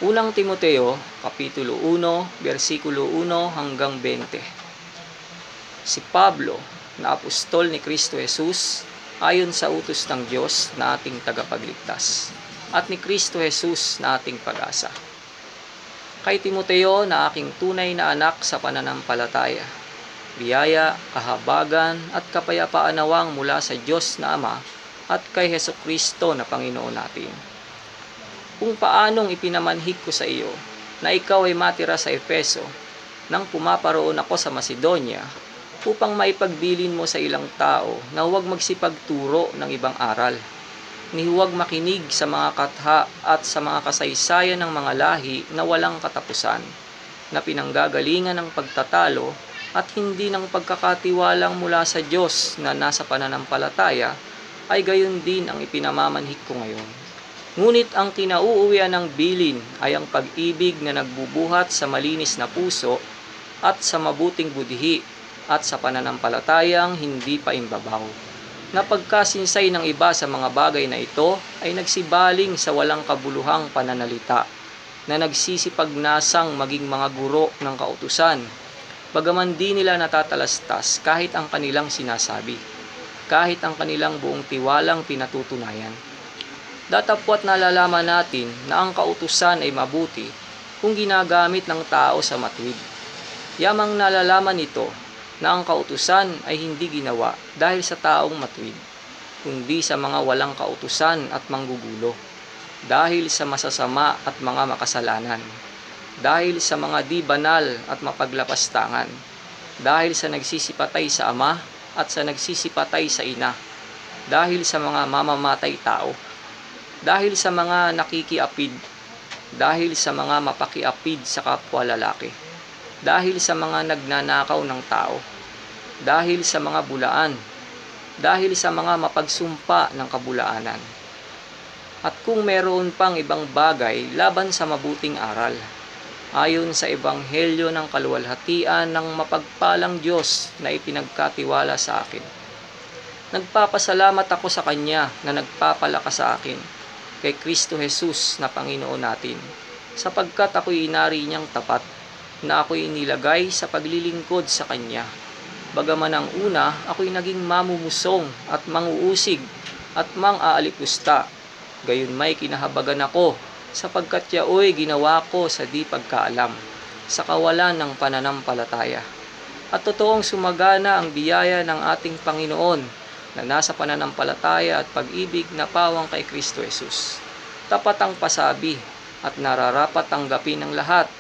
Unang Timoteo, Kapitulo 1, versikulo 1 hanggang 20. Si Pablo, na apostol ni Kristo Jesus, ayon sa utos ng Diyos na ating tagapagligtas, at ni Kristo Jesus na ating pag-asa. Kay Timoteo na aking tunay na anak sa pananampalataya, biyaya, kahabagan at kapayapaan nawang mula sa Diyos na Ama at kay Hesukristo na Panginoon natin. Kung paanong ipinamanhik ko sa iyo na ikaw ay matira sa Efeso nang pumaparoon ako sa Macedonia upang maipagbilin mo sa ilang tao na huwag magsipagturo ng ibang aral, ni huwag makinig sa mga katha at sa mga kasaysayan ng mga lahi na walang katapusan, na pinanggagalingan ng pagtatalo at hindi ng pagkakatiwalang mula sa Diyos na nasa pananampalataya, ay gayon din ang ipinamamanhik ko ngayon. Ngunit ang kinauuwian ng bilin ay ang pag-ibig na nagbubuhat sa malinis na puso at sa mabuting budhi at sa pananampalatayang hindi paimbabaw. Na pagkasinsay ng iba sa mga bagay na ito ay nagsibaling sa walang kabuluhang pananalita, na nagsisipagnasang maging mga guro ng kautusan, bagaman di nila natatalastas kahit ang kanilang sinasabi, kahit ang kanilang buong tiwalang pinatutunayan. Datapwat nalalaman natin na ang kautusan ay mabuti kung ginagamit ng tao sa matuwid. Yamang nalalaman ito na ang kautusan ay hindi ginawa dahil sa taong matuwid, kundi sa mga walang kautusan at manggugulo, dahil sa masasama at mga makasalanan, dahil sa mga di banal at mapaglapastangan, dahil sa nagsisipatay sa ama at sa nagsisipatay sa ina, dahil sa mga mamamatay tao, dahil sa mga nakikiapid, dahil sa mga mapakiapid sa kapwa lalaki, dahil sa mga nagnanakaw ng tao, dahil sa mga bulaan, dahil sa mga mapagsumpa ng kabulaanan. At kung meron pang ibang bagay laban sa mabuting aral, ayon sa ebanghelyo ng kaluwalhatian ng mapagpalang Diyos na ipinagkatiwala sa akin. Nagpapasalamat ako sa Kanya na nagpapalakas sa akin, kay Kristo Jesus na Panginoon natin, sapagkat ako'y inari niyang tapat, na ako'y nilagay sa paglilingkod sa Kanya. Bagaman ang una, ako'y naging mamumusong at manguusig at mang-aalipusta, gayon may kinahabagan ako, sapagkat yaoy ginawa ko sa di pagkaalam, sa kawalan ng pananampalataya. At totoong sumagana ang biyaya ng ating Panginoon na nasa pananampalataya at pag-ibig na pawang kay Kristo Jesus. Tapat ang pasabi at nararapat tanggapin ng lahat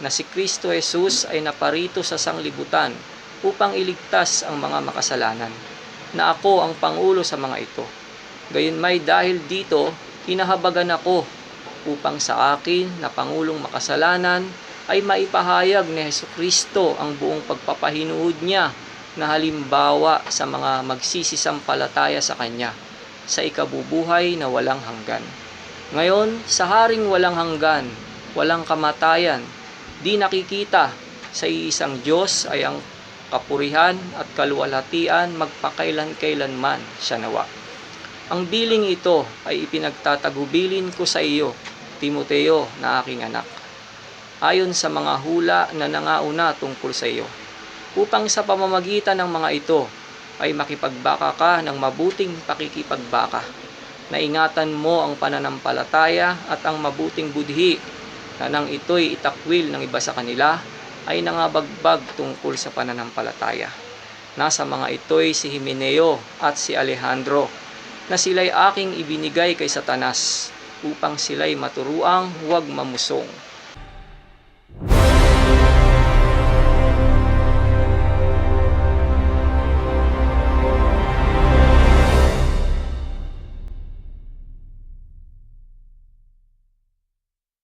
na si Kristo Jesus ay naparito sa sanglibutan upang iligtas ang mga makasalanan, na ako ang pangulo sa mga ito. Gayunmay dahil dito, kinahabagan ako upang sa akin na pangulong makasalanan ay maipahayag ni Hesukristo ang buong pagpapahinuod niya na halimbawa sa mga magsisisampalataya sa Kanya, sa ikabubuhay na walang hanggan. Ngayon, sa haring walang hanggan, walang kamatayan, di nakikita, sa iisang Diyos ay ang kapurihan at kaluwalhatian magpakailan-kailanman siya nawa. Ang biling ito ay ipinagtatagubilin ko sa iyo, Timoteo na aking anak, ayon sa mga hula na nangauna tungkol sa iyo, upang sa pamamagitan ng mga ito ay makipagbaka ka ng mabuting pakikipagbaka, na ingatan mo ang pananampalataya at ang mabuting budhi, na nang ito'y itakwil ng iba sa kanila ay nangabagbag tungkol sa pananampalataya. Nasa mga ito'y si Himeneo at si Alejandro, na sila'y aking ibinigay kay Satanas upang sila'y maturuang huwag mamusong.